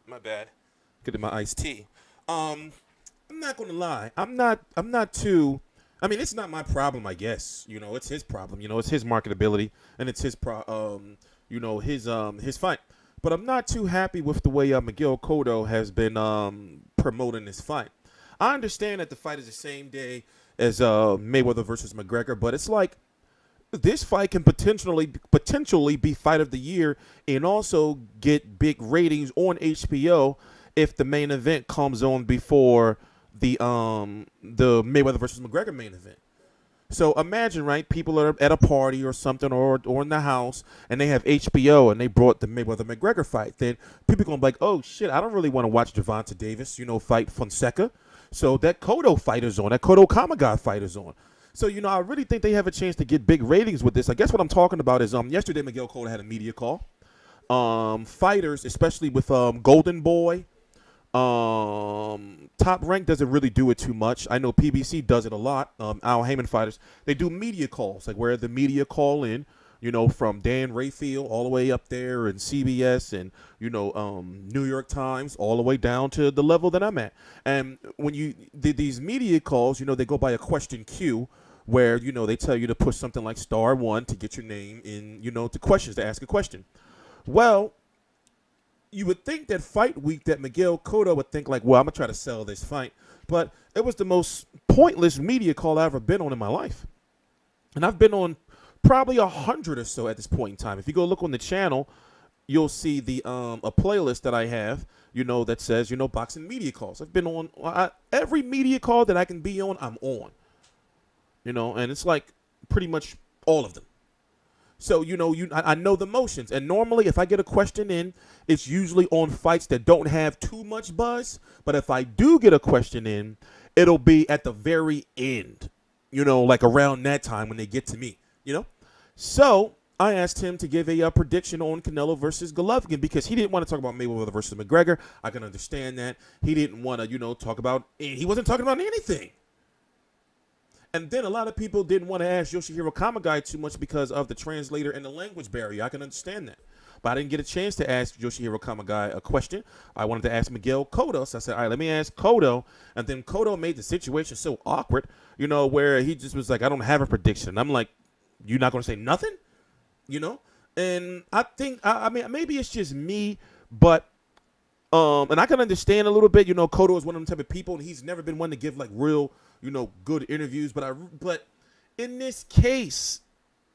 My bad. Get in my iced tea. I'm not gonna lie. I'm not too. I mean, it's not my problem. I guess it's his problem. It's his marketability and it's his his fight. But I'm not too happy with the way Miguel Cotto has been promoting this fight. I understand that the fight is the same day as Mayweather versus McGregor, but it's like this fight can potentially be fight of the year and also get big ratings on HBO if the main event comes on before the Mayweather versus McGregor main event. So imagine, right? People are at a party or something, or in the house, and they have HBO, and they brought the Mayweather McGregor fight. Then people gonna be like, "Oh shit, I don't really want to watch Gervonta Davis, fight Fonseca." So that Cotto fight is on. That Cotto Kamegai fight is on. So I really think they have a chance to get big ratings with this. I guess what I'm talking about is yesterday Miguel Cotto had a media call. Fighters, especially with Golden Boy. Top Rank doesn't really do it too much. I know PBC does it a lot. Al Heyman fighters, they do media calls, like where the media call in, from Dan Rayfield all the way up there and CBS and, New York Times all the way down to the level that I'm at. And when you did these media calls, they go by a question queue where, they tell you to push something like *1 to get your name in, to questions, to ask a question. Well, you would think that fight week that Miguel Cotto would think like, well, I'm going to try to sell this fight. But it was the most pointless media call I've ever been on in my life. And I've been on probably 100 or so at this point in time. If you go look on the channel, you'll see the a playlist that I have, that says, boxing media calls. I've been on every media call that I can be on, I'm on. And it's like pretty much all of them. So, I know the motions. And normally if I get a question in, it's usually on fights that don't have too much buzz. But if I do get a question in, it'll be at the very end, like around that time when they get to me, So I asked him to give a prediction on Canelo versus Golovkin because he didn't want to talk about Mayweather versus McGregor. I can understand that. He didn't want to, talk about, he wasn't talking about anything. And then a lot of people didn't want to ask Yoshihiro Kamegai too much because of the translator and the language barrier. I can understand that. But I didn't get a chance to ask Yoshihiro Kamegai a question. I wanted to ask Miguel Cotto. So I said, all right, let me ask Cotto. And then Cotto made the situation so awkward, where he just was like, I don't have a prediction. And I'm like, you're not going to say nothing? And I think, I mean, maybe it's just me, but and I can understand a little bit, Cotto is one of them type of people, and he's never been one to give like real, good interviews. But in this case,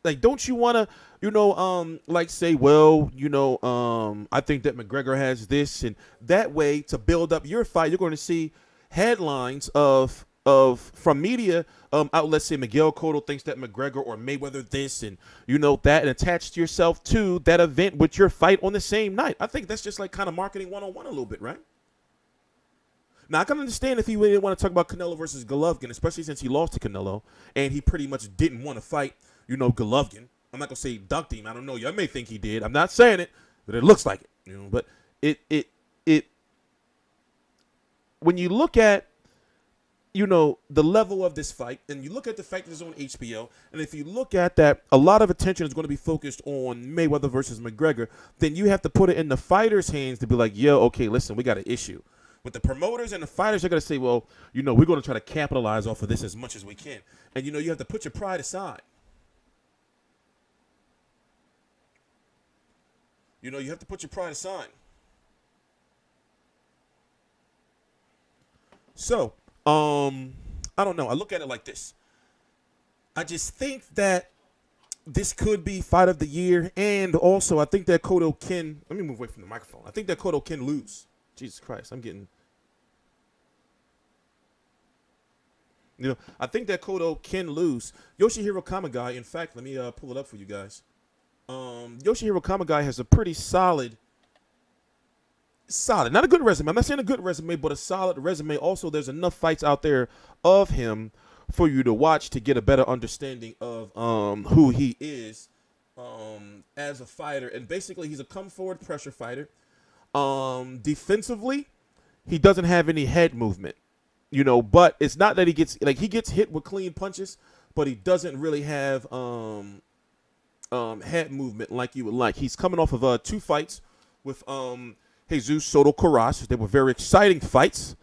like, don't you want to, like say, well, I think that McGregor has this, and that way to build up your fight, you're going to see headlines from media outlets say Miguel Cotto thinks that McGregor or Mayweather this and that, and attach yourself to that event with your fight on the same night. I think that's just like kind of marketing 101 a little bit, right? Now I can understand if he really didn't want to talk about Canelo versus Golovkin, especially since he lost to Canelo and he pretty much didn't want to fight, Golovkin. I'm not gonna say ducked him. I don't know. Y'all may think he did. I'm not saying it, but it looks like it. But it when you look at the level of this fight, and you look at the fact that it's on HBO, and if you look at that, a lot of attention is going to be focused on Mayweather versus McGregor, then you have to put it in the fighters' hands to be like, yo, okay, listen, we got an issue. But the promoters and the fighters are going to say, well, we're going to try to capitalize off of this as much as we can. And, you have to put your pride aside. You have to put your pride aside. So, I don't know. I look at it like this. I just think that this could be fight of the year. And also, I think that Cotto can... Let me move away from the microphone. I think that Cotto can lose. Jesus Christ. I'm getting... I think that Cotto can lose. Yoshihiro Kamegai, in fact, let me pull it up for you guys. Yoshihiro Kamegai has a pretty solid, not a good resume. I'm not saying a good resume, but a solid resume. Also, there's enough fights out there of him for you to watch to get a better understanding of who he is as a fighter. And basically, he's a come-forward pressure fighter. Defensively, he doesn't have any head movement. But it's not that he gets hit with clean punches, but he doesn't really have head movement like you would like. He's coming off of 2 fights with Jesus Soto Karash. They were very exciting fights.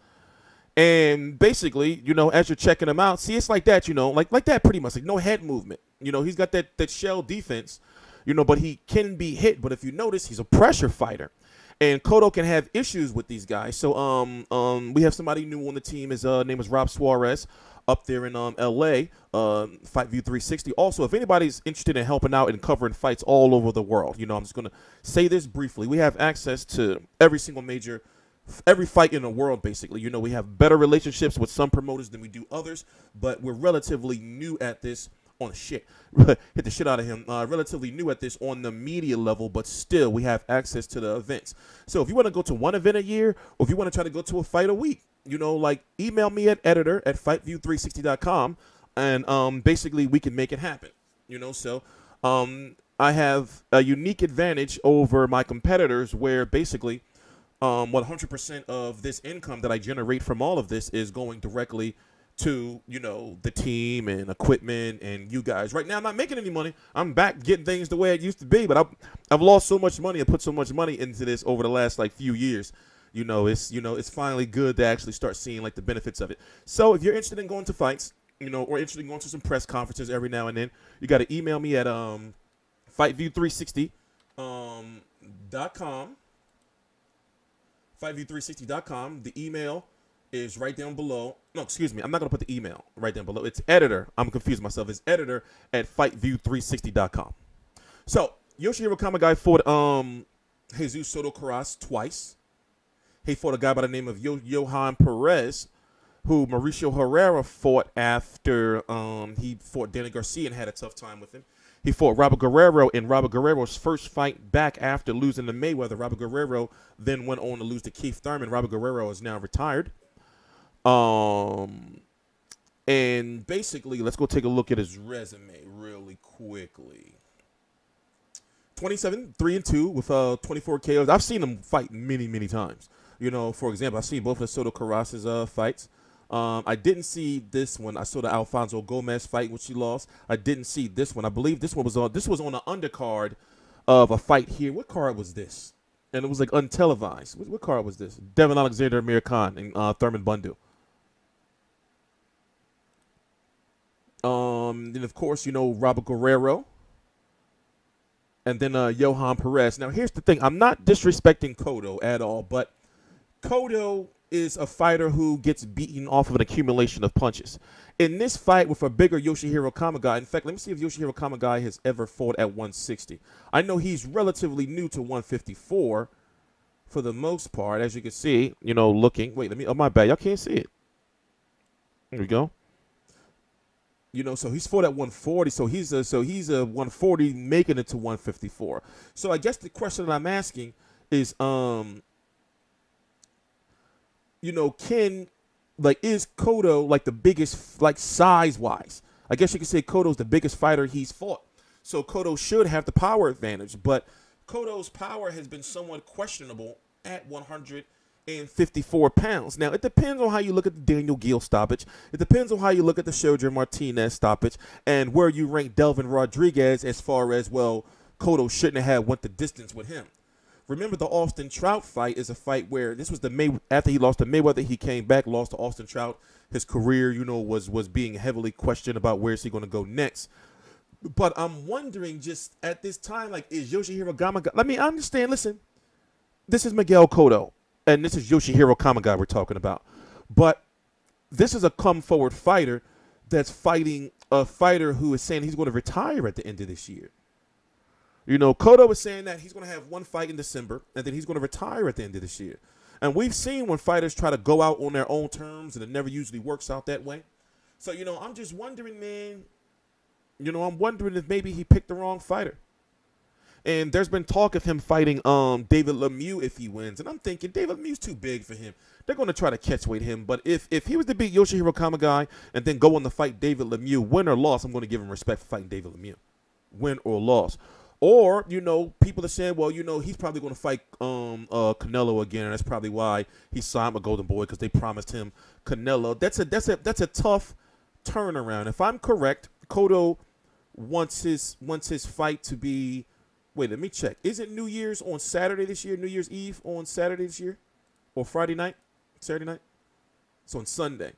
And basically, you know, as you're checking him out, see, it's like that, you know, like that pretty much, like no head movement. You know, he's got that shell defense, you know, but he can be hit. But if you notice, he's a pressure fighter. And Cotto can have issues with these guys. So we have somebody new on the team. His name is Rob Suarez up there in L.A., Fight View 360. Also, if anybody's interested in helping out and covering fights all over the world, you know, I'm just going to say this briefly. We have access to every fight in the world, basically. You know, we have better relationships with some promoters than we do others, but we're relatively new at this on the shit. Hit the shit out of him. Relatively new at this on the media level, but still we have access to the events. So if you want to go to one event a year, or if you want to try to go to a fight a week, you know, like email me at editor@fightview360.com, and basically we can make it happen. You know, so I have a unique advantage over my competitors where basically 100% of this income that I generate from all of this is going directly to, you know, the team and equipment and you guys. Right now, I'm not making any money. I'm back getting things the way it used to be, but I've lost so much money and put so much money into this over the last like few years. You know, it's finally good to actually start seeing like the benefits of it. So if you're interested in going to fights, you know, or interested in going to some press conferences every now and then, you got to email me at fightview360 .com. fightview360.com. The email is right down below. No, excuse me. I'm not going to put the email right down below. It's editor. I'm confused myself. It's editor@fightview360.com. So, Yoshihiro Kamegai fought Jesus Soto Karash twice. He fought a guy by the name of Johan Perez, who Mauricio Herrera fought after he fought Danny Garcia and had a tough time with him. He fought Robert Guerrero in Robert Guerrero's first fight back after losing to Mayweather. Robert Guerrero then went on to lose to Keith Thurman. Robert Guerrero is now retired. And basically, let's go take a look at his resume really quickly. 27-3-2 with 24 KOs. I've seen him fight many, many times. You know, for example, I've seen both of Soto Karash's fights. I didn't see this one. I saw the Alfonso Gomez fight, which he lost. I didn't see this one. I believe this one was on. This was on the undercard of a fight here. What card was this? And it was like untelevised. What card was this? Devin Alexander, Amir Khan, and Thurman Bundu. Then of course, you know, Robert Guerrero. And then Johan Perez. Now here's the thing. I'm not disrespecting Cotto at all, but Cotto is a fighter who gets beaten off of an accumulation of punches. In this fight with a bigger Yoshihiro Kamegai, in fact, let me see if Yoshihiro Kamegai has ever fought at 160. I know he's relatively new to 154 for the most part, as you can see, you know, looking. Wait, let me, oh, my bad. Y'all can't see it. There we go. You know, so he's fought at 140, so he's a 140 making it to 154. So I guess the question that I'm asking is, you know, is Cotto like the biggest, like size-wise? I guess you could say Cotto's the biggest fighter he's fought. So Cotto should have the power advantage, but Cotto's power has been somewhat questionable at 154 pounds. Now, it depends on how you look at the Daniel Gill stoppage. It depends on how you look at the Shedra Martinez stoppage and where you rank Delvin Rodriguez as far as, well, Cotto shouldn't have went the distance with him. Remember, the Austin Trout fight is a fight where this was after he lost to Mayweather, he came back, lost to Austin Trout. His career, you know, was being heavily questioned about where is he going to go next. But I'm wondering just at this time, like, is Yoshihiro Kamegai? Let me understand. Listen, this is Miguel Cotto, and this is Yoshihiro Kamegai we're talking about. But this is a come-forward fighter that's fighting a fighter who is saying he's going to retire at the end of this year. You know, Cotto is saying that he's going to have one fight in December, and then he's going to retire at the end of this year. And we've seen when fighters try to go out on their own terms, and it never usually works out that way. So, you know, I'm just wondering, man, you know, I'm wondering if maybe he picked the wrong fighter. And there's been talk of him fighting David Lemieux if he wins. And I'm thinking David Lemieux's too big for him. They're going to try to catch weight him. But if he was to beat Yoshihiro Kamegai and then go on to fight David Lemieux, win or loss, I'm going to give him respect for fighting David Lemieux. Win or loss. Or, you know, people are saying, well, you know, he's probably going to fight Canelo again, and that's probably why he signed a Golden Boy, because they promised him Canelo. That's a tough turnaround. If I'm correct, Cotto wants his fight to be Wait, let me check. Isn't New Year's on Saturday this year? New Year's Eve on Saturday this year? Or Friday night? Saturday night? It's on Sunday.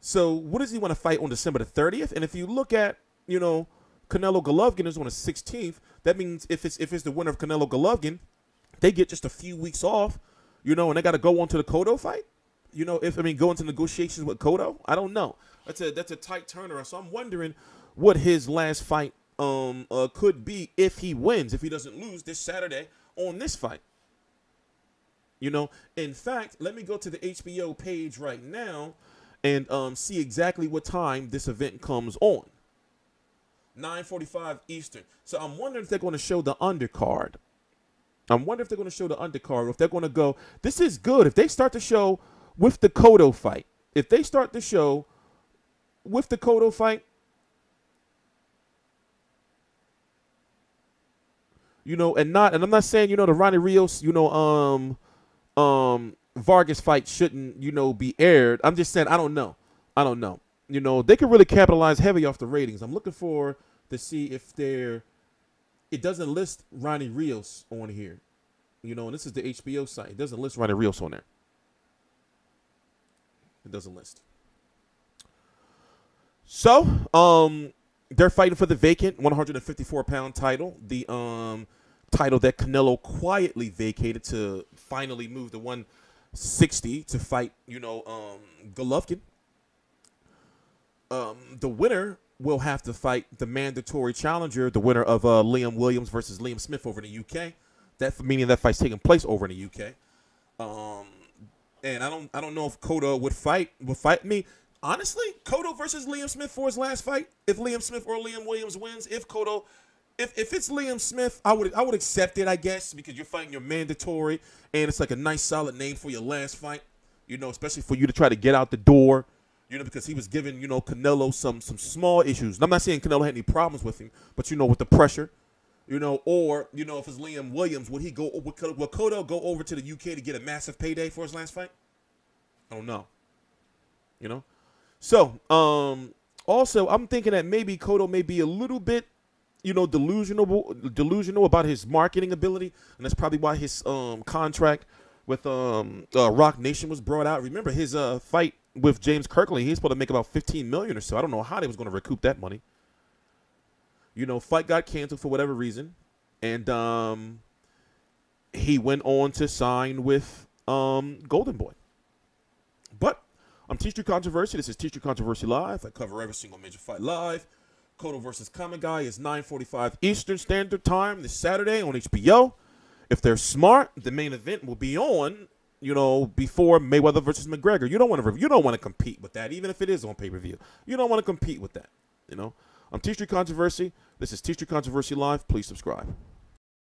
So what does he want to fight on December the 30th? And if you look at, you know, Canelo Golovkin is on the 16th. That means if it's the winner of Canelo Golovkin, they get just a few weeks off, you know, and they got to go on to the Cotto fight. You know, go into negotiations with Cotto. I don't know. That's a tight turnaround. So I'm wondering what his last fight could be if he wins, if he doesn't lose this Saturday on this fight. You know, in fact, let me go to the HBO page right now and see exactly what time this event comes on. 9:45 Eastern. So I'm wondering if they're going to show the undercard. Or if they're going to go. This is good. If they start the show with the Cotto fight. If they start the show with the Cotto fight, you know, and I'm not saying, you know, the Ronnie Rios, you know, Vargas fight shouldn't, you know, be aired. I'm just saying, I don't know. You know, they could really capitalize heavy off the ratings. I'm looking for to see if it doesn't list Ronnie Rios on here. You know, and this is the HBO site. It doesn't list Ronnie Rios on there. It doesn't list. So, they're fighting for the vacant 154-pound title. The title that Canelo quietly vacated to finally move to 160 to fight, you know, Golovkin. The winner will have to fight the mandatory challenger, the winner of Liam Williams versus Liam Smith over in the UK. Meaning that fight's taking place over in the UK. And I don't know if Cotto would fight me. Honestly, Cotto versus Liam Smith for his last fight. If Liam Smith or Liam Williams wins, if it's Liam Smith, I would accept it, I guess, because you're fighting your mandatory, and it's like a nice solid name for your last fight. You know, especially for you to try to get out the door. You know, because he was giving, you know, Canelo some small issues. And I'm not saying Canelo had any problems with him, but, you know, with the pressure, you know, or, you know, if it's Liam Williams, would Cotto go over to the UK to get a massive payday for his last fight? I don't know. You know? So, also, I'm thinking that maybe Cotto may be a little bit, you know, delusional about his marketing ability, and that's probably why his contract with Rock Nation was brought out. Remember his fight with James Kirkley, he's supposed to make about $15 million or so. I don't know how they was going to recoup that money. You know, fight got canceled for whatever reason, and he went on to sign with Golden Boy. But I'm TstreeT Controversy. This is TstreeT Controversy Live. I cover every single major fight live. Cotto versus Kamegai is 9:45 Eastern Standard Time this Saturday on HBO. If they're smart, the main event will be on, you know, before Mayweather versus McGregor. You don't want to compete with that, even if it is on pay-per-view. You don't want to compete with that, you know. I'm TstreeT Controversy. This is TstreeT Controversy Live. Please subscribe.